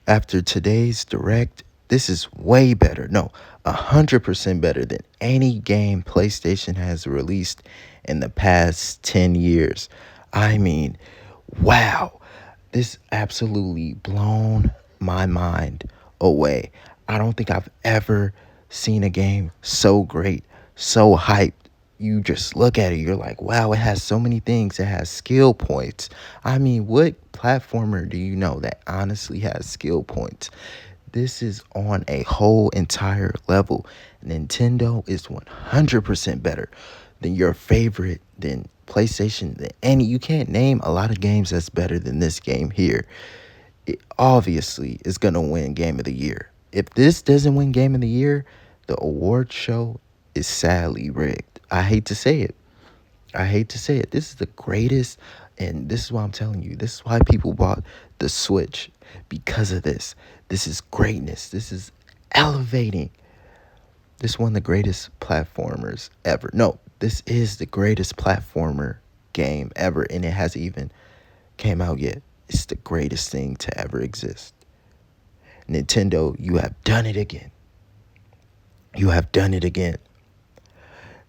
After today's direct, this is way better. No, 100% better than any game PlayStation has released in the past 10 years. I mean, wow. This absolutely blown my mind away. I don't think I've ever seen a game so great, so hyped. You just look at it, you're like, wow, it has so many things. It has skill points. I mean, what platformer do you know that honestly has skill points? This is on a whole entire level. Nintendo is 100% better than your favorite, than PlayStation, than any. You can't name a lot of games that's better than this game here. It obviously is going to win Game of the Year. If this doesn't win Game of the Year, the award show is sadly rigged. I hate to say it. I hate to say it. This is the greatest, and this is why I'm telling you. This is why people bought the Switch, because of this. This is greatness. This is elevating. This is one of the greatest platformers ever. No, this is the greatest platformer game ever, and it hasn't even came out yet. It's the greatest thing to ever exist. Nintendo, you have done it again. You have done it again.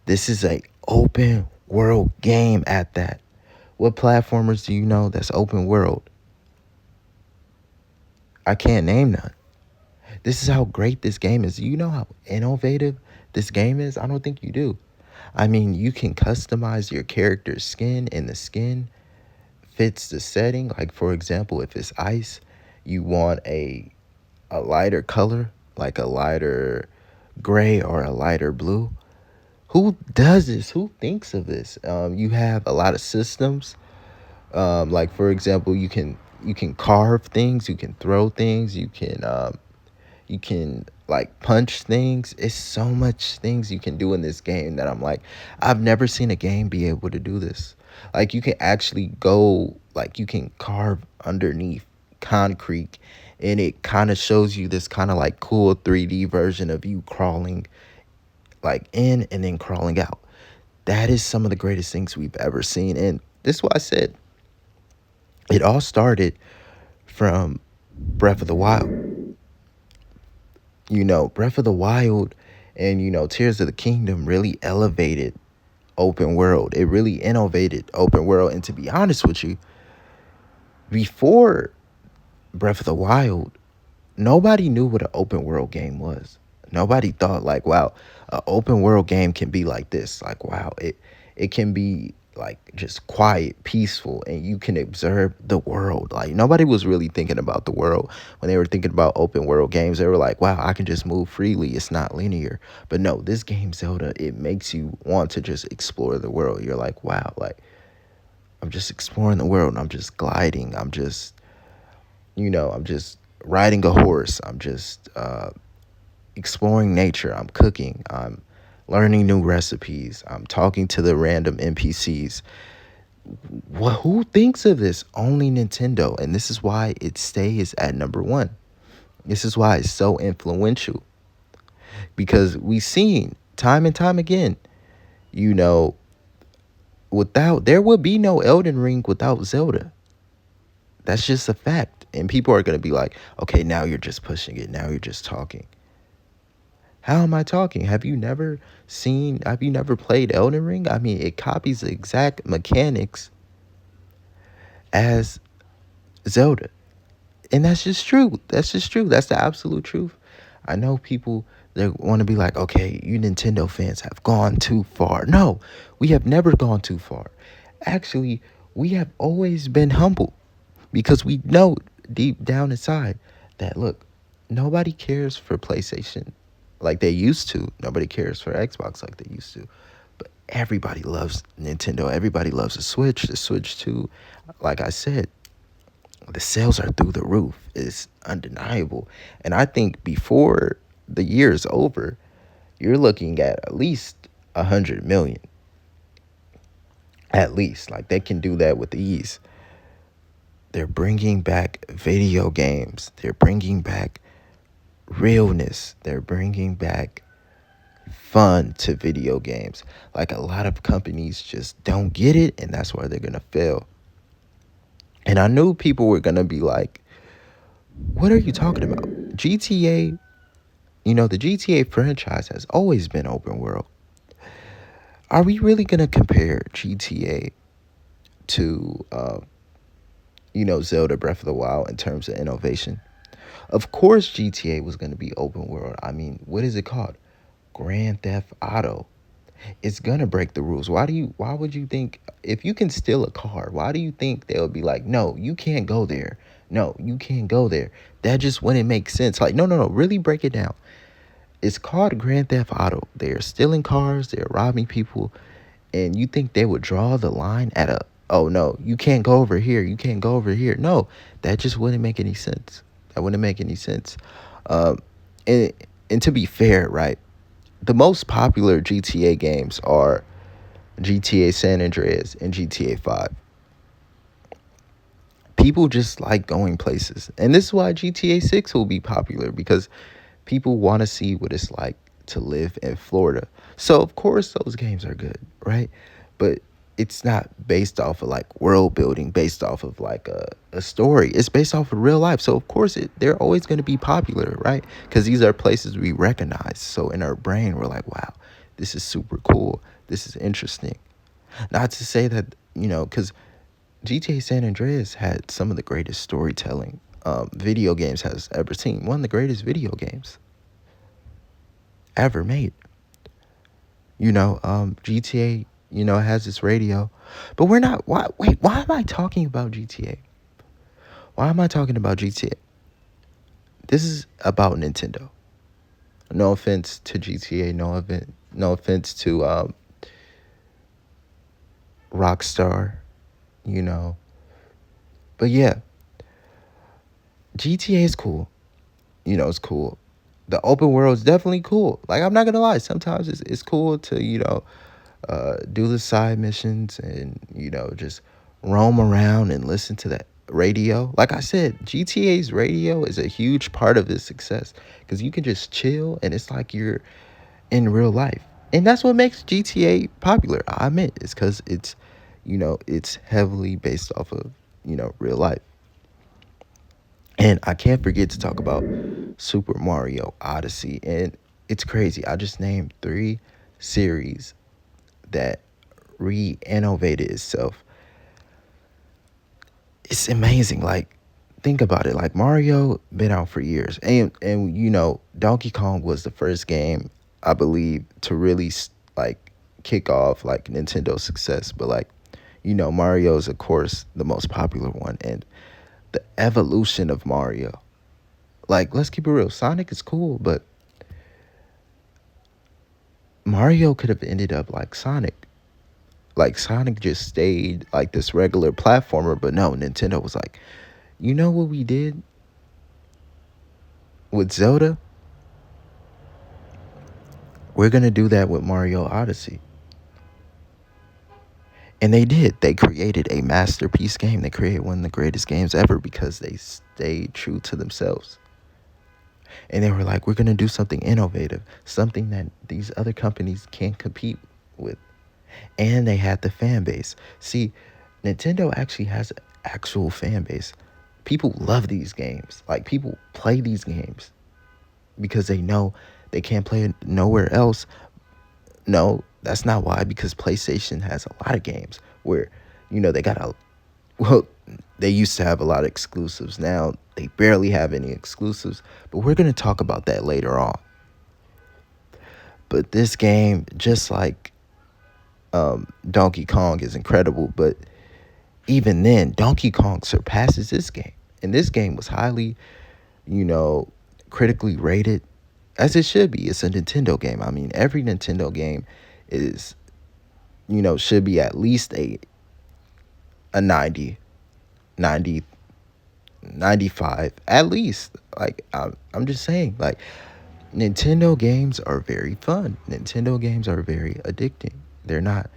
This is a open world game at that. What platformers do you know that's open world? I can't name none. This is how great this game is. You know how innovative this game is? I don't think you do. I mean, you can customize your character's skin, and the skin fits the setting. Like, for example, if it's ice, you want a lighter color, like a lighter gray or a lighter blue. Who does this? Who thinks of this? You have a lot of systems. Like, for example, you can carve things, you can throw things, you can like punch things. It's so much things you can do in this game that I'm like, I've never seen a game be able to do this. Like, you can actually go, like, you can carve underneath concrete, and it kind of shows you this kind of like cool 3D version of you crawling like in and then crawling out. That is some of the greatest things we've ever seen. And this is why I said it all started from Breath of the Wild. Breath of the Wild and, Tears of the Kingdom really elevated open world. It really innovated open world. And to be honest with you, before Breath of the Wild, nobody knew what an open world game was. Nobody thought like, wow, an open world game can be like this. Like, wow, it can be like just quiet, peaceful, and you can observe the world. Like, nobody was really thinking about the world when they were thinking about open world games. They were like, wow, I can just move freely. It's not linear. But no, this game, Zelda, it makes you want to just explore the world. You're like, wow, like, I'm just exploring the world. I'm just gliding. I'm just riding a horse. I'm just exploring nature. I'm cooking. I'm learning new recipes. I'm talking to the random NPCs. Who thinks of this? Only Nintendo. And this is why it stays at number one. This is why it's so influential. Because we've seen time and time again, you know, there would be no Elden Ring without Zelda. That's just a fact. And people are going to be like, okay, now you're just pushing it. Now you're just talking. How am I talking? Have you never played Elden Ring? I mean, it copies the exact mechanics as Zelda. And that's just true. That's just true. That's the absolute truth. I know people, they want to be like, okay, you Nintendo fans have gone too far. No, we have never gone too far. Actually, we have always been humble because we know deep down inside that, look, nobody cares for PlayStation like they used to. Nobody cares for Xbox like they used to. But everybody loves Nintendo. Everybody loves the Switch. The Switch 2, like I said, the sales are through the roof. It's undeniable. And I think before the year is over, you're looking at least 100 million. At least. Like, they can do that with ease. They're bringing back video games. They're bringing back realness. They're bringing back fun to video games. Like, a lot of companies just don't get it, and that's why they're going to fail. And I knew people were going to be like, What are you talking about? GTA, the GTA franchise has always been open world. Are we really going to compare GTA to, Zelda Breath of the Wild in terms of innovation? Of course, GTA was going to be open world. I mean, what is it called? Grand Theft Auto. It's gonna break the rules. Why would you think if you can steal a car, why do you think they'll be like, no, you can't go there. No, you can't go there. That just wouldn't make sense. Like, no, no, no, really break it down. It's called Grand Theft Auto. They're stealing cars, they're robbing people, and you think they would draw the line at a, oh no, you can't go over here, you can't go over here. No, that just wouldn't make any sense. That wouldn't make any sense. Um, and and to be fair, right? The most popular GTA games are GTA San Andreas and GTA 5. People just like going places. And this is why GTA 6 will be popular because people want to see what it's like to live in Florida. So, of course, those games are good, right? But it's not based off of like world building, based off of like a story. It's based off of real life. So, of course, they're always going to be popular, right? Because these are places we recognize. So, in our brain, we're like, wow, this is super cool. This is interesting. Not to say that, because GTA San Andreas had some of the greatest storytelling video games has ever seen. One of the greatest video games ever made. GTA, has its radio. But we're not, why am I talking about GTA? Why am I talking about GTA? This is about Nintendo. No offense to GTA, no offense to Rockstar, you know. But yeah, GTA is cool. It's cool. The open world is definitely cool. Like, I'm not gonna lie, sometimes it's cool to do the side missions and just roam around and listen to that radio. Like I said, GTA's radio is a huge part of its success because you can just chill and it's like you're in real life, and that's what makes GTA popular. I admit it's because it's heavily based off of real life. And I can't forget to talk about Super Mario Odyssey. And it's crazy. I just named three series that re-innovated itself. It's amazing. Like, think about it. Like, Mario been out for years. And Donkey Kong was the first game, I believe, to really like kick off like Nintendo's success. But like, Mario is of course the most popular one. And the evolution of Mario, like, let's keep it real. Sonic is cool, but Mario could have ended up like Sonic. Like, Sonic just stayed like this regular platformer, but no, Nintendo was like, you know what we did with Zelda? We're going to do that with Mario Odyssey. And they did. They created a masterpiece game. They created one of the greatest games ever because they stayed true to themselves. And they were like, we're going to do something innovative, something that these other companies can't compete with. And they had the fan base. See, Nintendo actually has an actual fan base. People love these games. Like, people play these games because they know they can't play it nowhere else. No, that's not why, because PlayStation has a lot of games where, they got well, they used to have a lot of exclusives. Now they barely have any exclusives, but we're going to talk about that later on. But this game, just like Donkey Kong, is incredible. But even then, Donkey Kong surpasses this game. And this game was highly, you know, critically rated, as it should be. It's a Nintendo game. I mean, every Nintendo game is, should be at least a 90, 90, 95 at least. Like, I'm just saying, like, Nintendo games are very fun. Nintendo games are very addicting. They're not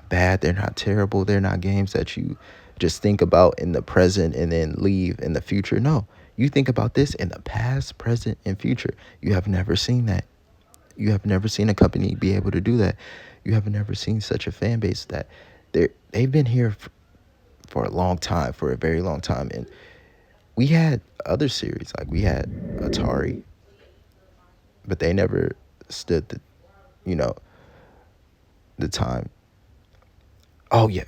bad, they're not terrible, they're not games that you just think about in the present and then leave in the future. No, you think about this in the past, present, and future. You have never seen that. You have never seen a company be able to do that. You have never seen such a fan base that they've been here for a long time, for a very long time. And We had other series, like we had Atari, but they never stood you know, the time. Oh yeah,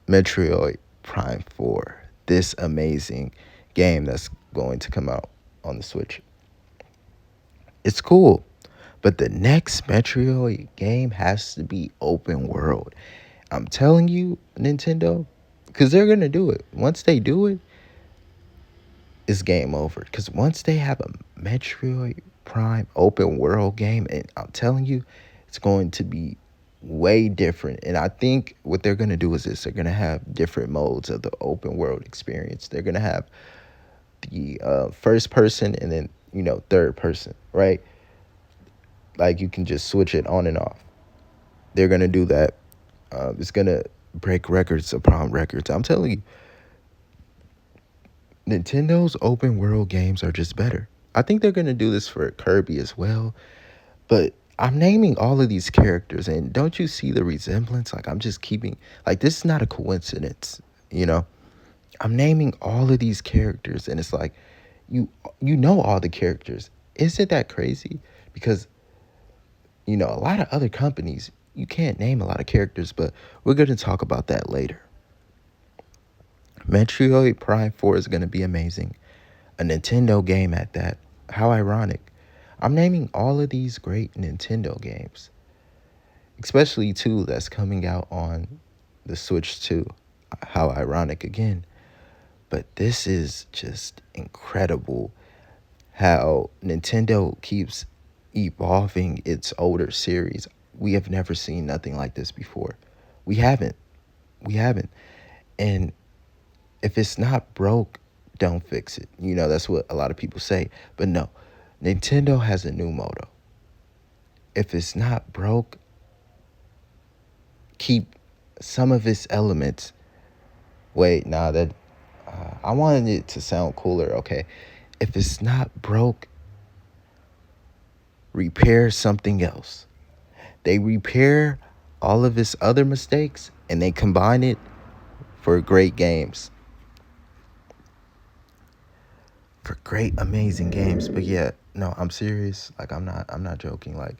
Metroid Prime 4. This amazing game that's going to come out on the Switch. It's cool. But the next Metroid game has to be open world. I'm telling you, Nintendo, because they're going to do it. Once they do it, it's game over. Because once they have a Metroid Prime open world game, and I'm telling you, it's going to be way different. And I think what they're going to do is this: they're going to have different modes of the open world experience. They're going to have the first person and then, third person, right? Like you can just switch it on and off. They're going to do that. It's going to break records upon records. I'm telling you, Nintendo's open world games are just better. I think they're going to do this for Kirby as well. But I'm naming all of these characters, and don't you see the resemblance? Like, I'm just keeping, like, this is not a coincidence, you know? I'm naming all of these characters, and it's like, you you know all the characters. Is it that crazy? Because, a lot of other companies, you can't name a lot of characters, but we're going to talk about that later. Metroid Prime 4 is going to be amazing. A Nintendo game at that. How ironic. I'm naming all of these great Nintendo games, especially two that's coming out on the Switch too. How ironic again. But this is just incredible how Nintendo keeps evolving its older series. We have never seen nothing like this before. We haven't. We haven't. And if it's not broke, don't fix it. That's what a lot of people say. But no, Nintendo has a new motto. If it's not broke, keep some of its elements. Wait, nah, that I wanted it to sound cooler. Okay, if it's not broke, repair something else. They repair all of its other mistakes and they combine it for great games, for great amazing games. But yeah, no, I'm serious. Like I'm not joking. Like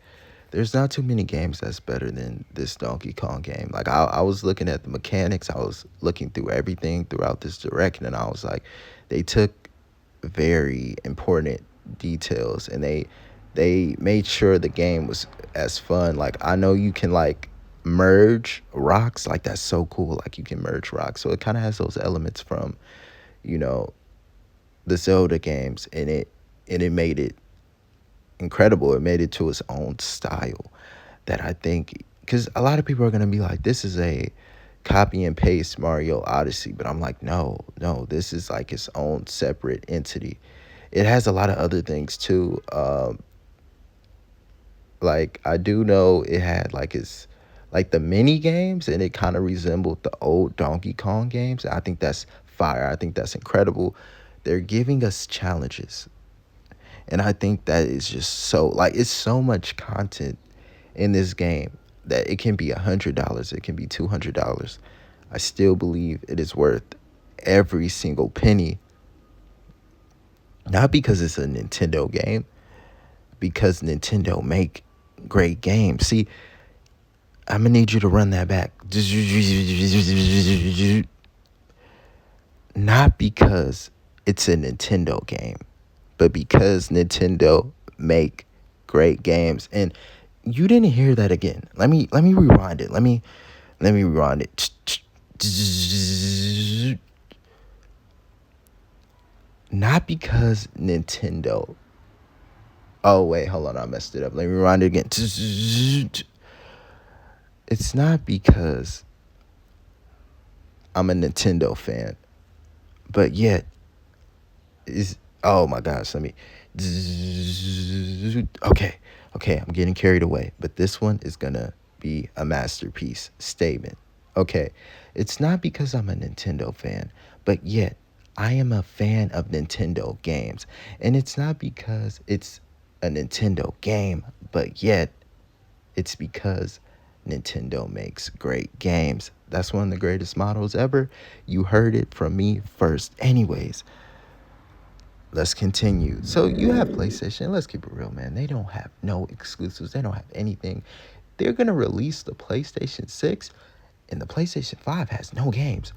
there's not too many games that's better than this Donkey Kong game. Like I was looking at the mechanics, I was looking through everything throughout this direct, and I was like, they took very important details and they made sure the game was as fun. Like I know you can like merge rocks, like that's so cool. Like you can merge rocks, so it kind of has those elements from you know the Zelda games, and it made it incredible. It made it to its own style that I think, because a lot of people are gonna be like, this is a copy and paste Mario Odyssey, but I'm like, no, no, this is like its own separate entity. It has a lot of other things too. Like I do know it had like its like the mini games, and it kind of resembled the old Donkey Kong games. I think that's fire. I think that's incredible. They're giving us challenges, and I think that is just so like it's so much content in this game that it can be $100, it can be $200. I still believe it is worth every single penny. Not because it's a Nintendo game, because Nintendo make great games. See, I'm gonna need you to run that back. Not because it's a Nintendo game, but because Nintendo make great games. And you didn't hear that again. Let me rewind it. Let me rewind it. Not because Nintendo. Oh wait, hold on, I messed it up. Let me rewind it again. It's not because I'm a Nintendo fan, but yet is oh my gosh, let me okay, okay, I'm getting carried away, but this one is gonna be a masterpiece statement. Okay, it's not because I'm a Nintendo fan, but yet I am a fan of Nintendo games. And it's not because it's a Nintendo game, but yet it's because Nintendo makes great games. That's one of the greatest models ever. You heard it from me first. Anyways, let's continue. So you have PlayStation. Let's keep it real, man. They don't have no exclusives. They don't have anything. They're gonna release the PlayStation 6, and the PlayStation 5 has no games.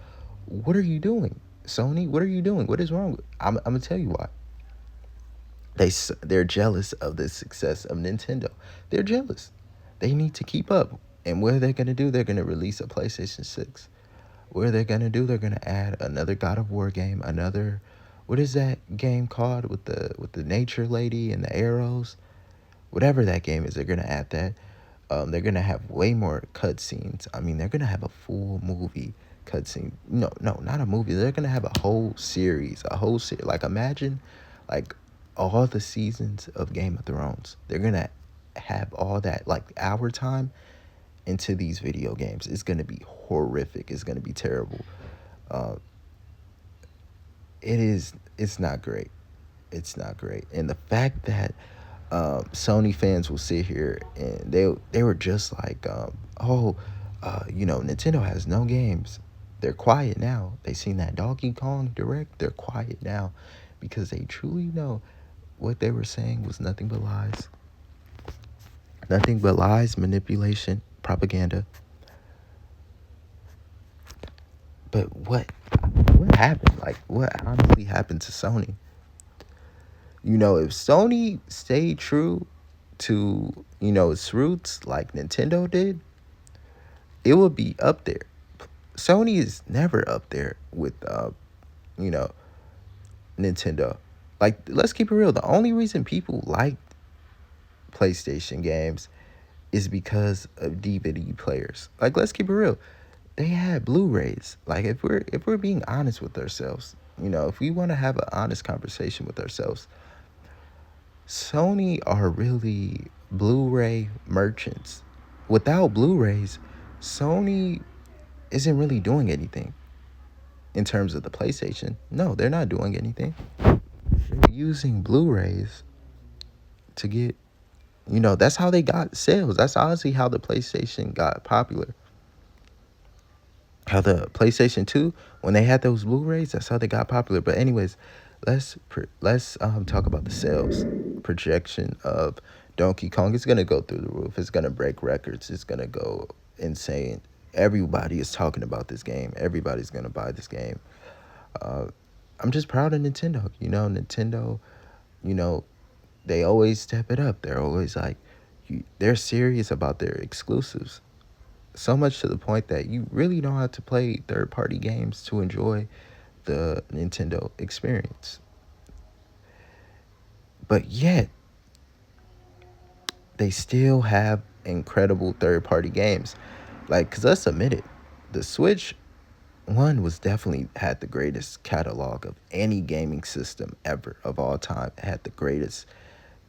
What are you doing, Sony? What are you doing? What is wrong with? I'm gonna tell you why. They're jealous of the success of Nintendo. They're jealous. They need to keep up. And what are they gonna do? They're gonna release a PlayStation 6. What are they gonna do? They're gonna add another God of War game, another, what is that game called with the nature lady and the arrows? Whatever that game is, they're gonna add that. They're gonna have way more cutscenes. I mean, they're gonna have a full movie cutscene. No, no, not a movie. They're gonna have a whole series, a whole series. Like imagine, like all the seasons of Game of Thrones. They're gonna have all that like hour time into these video games. It's gonna be horrific. It's gonna be terrible. Uh, it is. It's not great. It's not great. And the fact that Sony fans will sit here and they were just like, oh, Nintendo has no games. They're quiet now. They seen that Donkey Kong direct. They're quiet now because they truly know what they were saying was nothing but lies. Nothing but lies, manipulation, propaganda. But what happened? Like what honestly happened to Sony? If Sony stayed true to, its roots like Nintendo did, it would be up there. Sony is never up there with you know, Nintendo. Like let's keep it real. The only reason people like PlayStation games is because of DVD players. Like let's keep it real. They had Blu-rays. Like if we're being honest with ourselves, if we want to have an honest conversation with ourselves, Sony are really Blu-ray merchants. Without Blu-rays, Sony isn't really doing anything in terms of the PlayStation. No, they're not doing anything. They're using Blu-rays to get, that's how they got sales. That's honestly how the PlayStation got popular. How the PlayStation 2, when they had those Blu-rays, that's how they got popular. But anyways, let's talk about the sales projection of Donkey Kong. It's gonna go through the roof. It's gonna break records. It's gonna go insane. Everybody is talking about this game. Everybody's gonna buy this game. Uh, I'm just proud of Nintendo. Nintendo. You know, they always step it up. They're always like, they're serious about their exclusives. So much to the point that you really don't have to play third-party games to enjoy the Nintendo experience. But yet, they still have incredible third-party games. Like, cause let's admit it, the Switch one was definitely had the greatest catalog of any gaming system ever of all time. It had the greatest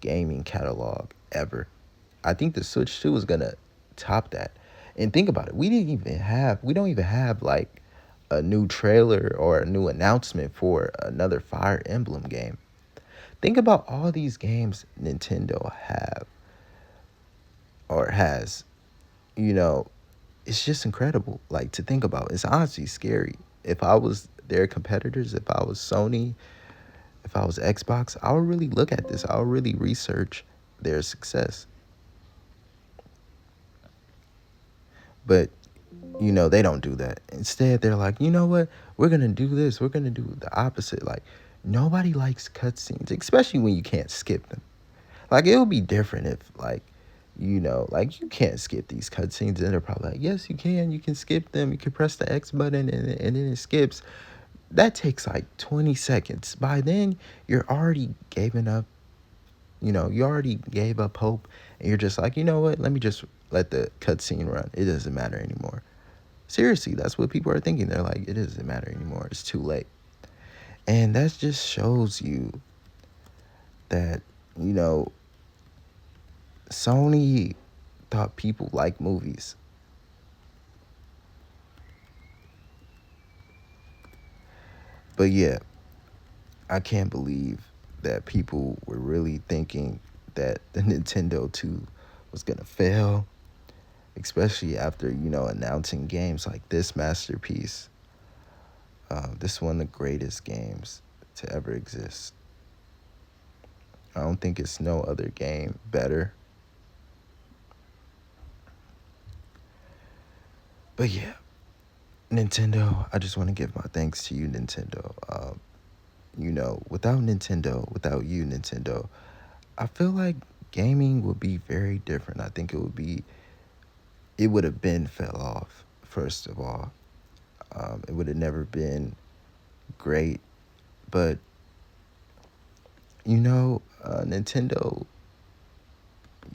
gaming catalog ever. I think the Switch 2 is gonna top that. And think about it, we don't even have like a new trailer or a new announcement for another Fire Emblem game. Think about all these games Nintendo have or has, you know, it's just incredible. Like to think about. It's honestly scary. If I was their competitors, if I was Sony, if I was Xbox, I would really look at this. I would really research their success. But they don't do that. Instead, they're like, you know what? We're gonna do this. We're gonna do the opposite. Like nobody likes cutscenes, especially when you can't skip them. Like it would be different if like you can't skip these cutscenes, and they're probably like, yes, you can. You can skip them. You can press the X button, and then it skips. That takes like 20 seconds. By then, you're already giving up. You already gave up hope, and you're just like, you know what? Let me just let the cutscene run. It doesn't matter anymore. Seriously, that's what people are thinking. They're like, it doesn't matter anymore. It's too late. And that just shows you that, you know, Sony thought people like movies. But yeah, I can't believe that people were really thinking that the Nintendo 2 was going to fail, especially after, announcing games like this masterpiece. This one of the greatest games to ever exist. I don't think it's no other game better. But yeah, Nintendo, I just want to give my thanks to you, Nintendo. Without Nintendo, without you, Nintendo, I feel like gaming would be very different. I think it would have been fell off, first of all. It would have never been great. But, Nintendo,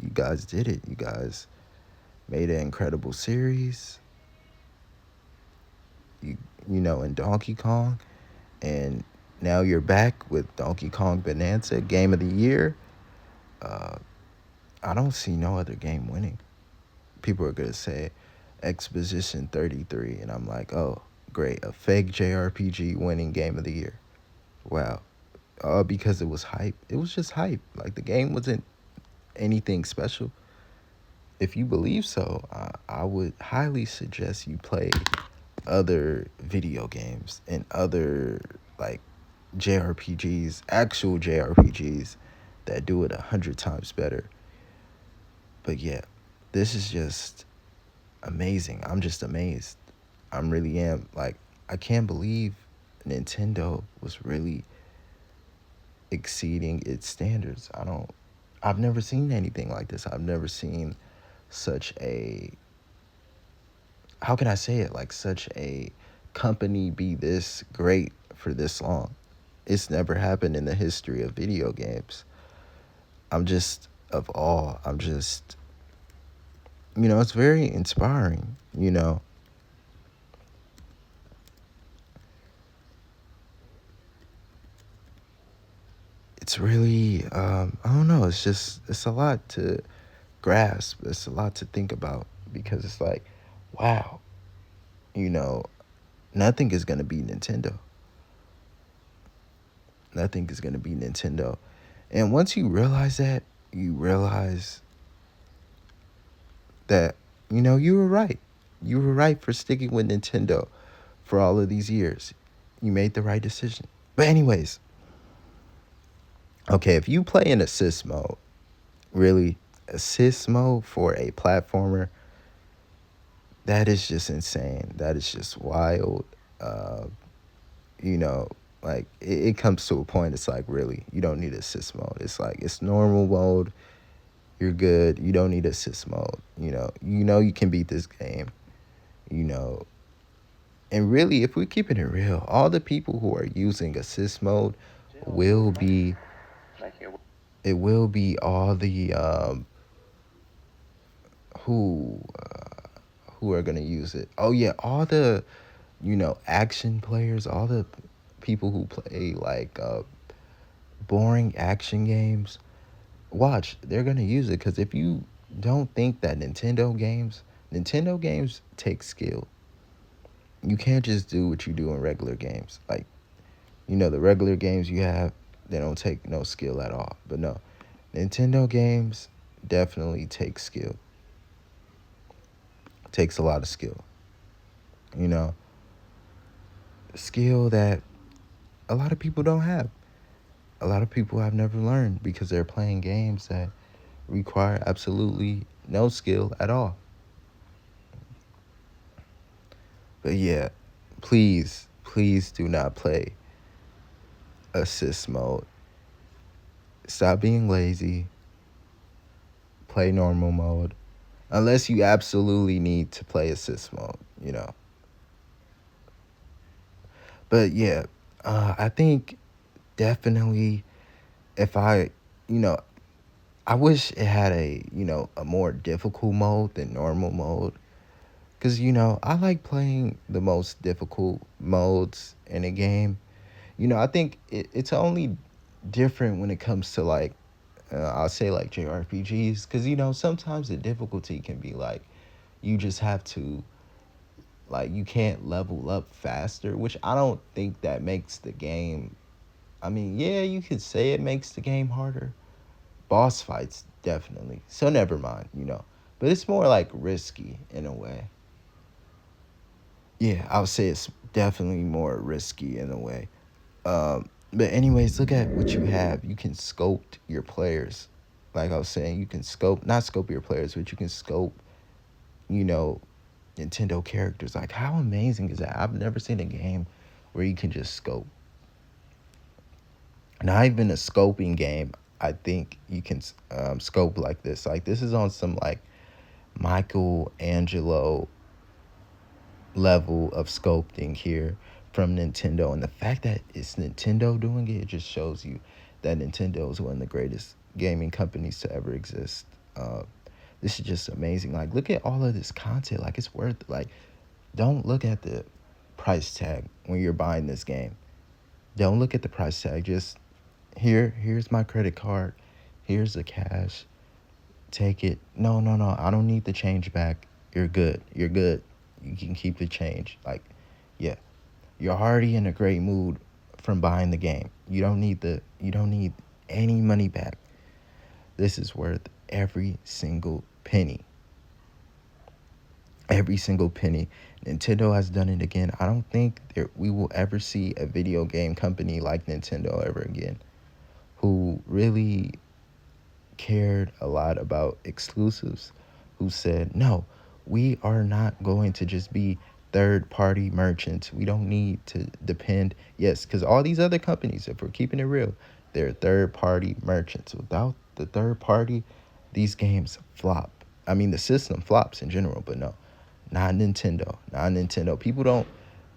you guys did it. You guys made an incredible series, you, in Donkey Kong. And now you're back with Donkey Kong Bananza, Game of the Year. Uh, I don't see no other game winning. People are gonna say Exposition 33, and I'm like, oh, great, a fake JRPG winning Game of the Year. Wow, all because it was hype. It was just hype. Like the game wasn't anything special. If you believe so, I would highly suggest you play other video games and other like JRPGs, actual JRPGs that do it 100 times better. But yeah, this is just amazing. I'm just amazed. I'm really am. Like, I can't believe Nintendo was really exceeding its standards. I've never seen anything like this. I've never seen such a, how can I say it? Like, such a company be this great for this long. It's never happened in the history of video games. I'm just of awe. It's very inspiring. It's really, I don't know. It's a lot to grasp. It's a lot to think about because it's like, wow, you know, nothing is going to be Nintendo. Nothing is going to be Nintendo. And once you realize that, you realize that, you were right. You were right for sticking with Nintendo for all of these years. You made the right decision. But, anyways, okay, if you play in assist mode, really, assist mode for a platformer, that is just insane. That is just wild. Uh, you know, like it comes to a point. It's like really, you don't need assist mode. It's like it's normal mode. You're good. You don't need assist mode. You can beat this game. You know, and really, if we're keeping it real, all the people who are using assist mode will be. It will be all the who who are gonna use it. Oh yeah, all the action players, all the people who play like boring action games. Watch, they're gonna use it because if you don't think that Nintendo games take skill. You can't just do what you do in regular games. Like the regular games you have, they don't take no skill at all. But no, Nintendo games definitely take skill. Takes a lot of skill. You know, skill that a lot of people don't have. A lot of people have never learned because they're playing games that require absolutely no skill at all. But yeah, please, please do not play assist mode. Stop being lazy. Play normal mode. Unless you absolutely need to play assist mode. But yeah, I think definitely if you know, I wish it had a more difficult mode than normal mode. Because, I like playing the most difficult modes in a game. I think it's only different when it comes to like, I'll say like JRPGs. Because, sometimes the difficulty can be like, you just have to, like, you can't level up faster, which I don't think that makes the game. I mean, yeah, you could say it makes the game harder. Boss fights, definitely. So never mind. But it's more like risky in a way. Yeah, I would say it's definitely more risky in a way. But anyways, look at what you have. You can sculpt your players. Like I was saying, you can scope not scope your players, but you can scope, you know, Nintendo characters. Like how amazing is that? I've never seen a game where you can just scope. Not even a scoping game. I think you can scope like this. Like this is on some like Michelangelo level of sculpting here from Nintendo. And the fact that it's Nintendo doing it, it just shows you that Nintendo is one of the greatest gaming companies to ever exist. Uh, this is just amazing. Like, look at all of this content. Like, it's worth it. Like, don't look at the price tag when you're buying this game. Don't look at the price tag. Just here's my credit card. Here's the cash. Take it. No, no, no. I don't need the change back. You're good. You're good. You can keep the change. Like, yeah. You're already in a great mood from buying the game. You don't need any money back. This is worth every single penny. Every single penny. Nintendo has done it again. I don't think we will ever see a video game company like Nintendo ever again who really cared a lot about exclusives, who said, no, we are not going to just be third party merchants. We don't need to depend. Yes, because all these other companies, if we're keeping it real, they're third party merchants. Without the third party, these games flop. I mean, the system flops in general, but no, not Nintendo. Not Nintendo. People don't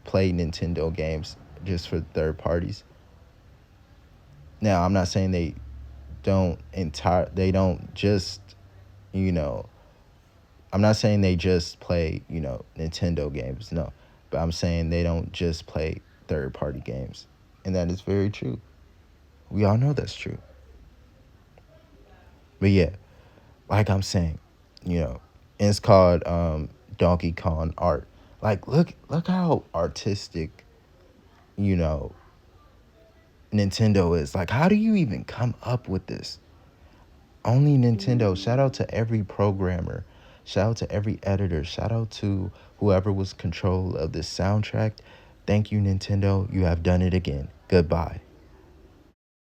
play Nintendo games just for third parties. Now, I'm not saying they don't just, you know, I'm not saying they just play, Nintendo games. No. But I'm saying they don't just play third party games. And that is very true. We all know that's true. But yeah, like I'm saying, you know, and it's called Donkey Kong art. Like look how artistic, you know, Nintendo is. Like how do you even come up with this? Only Nintendo. Shout out to every programmer. Shout out to every editor. Shout out to whoever was control of this soundtrack. Thank you, Nintendo. You have done it again. Goodbye.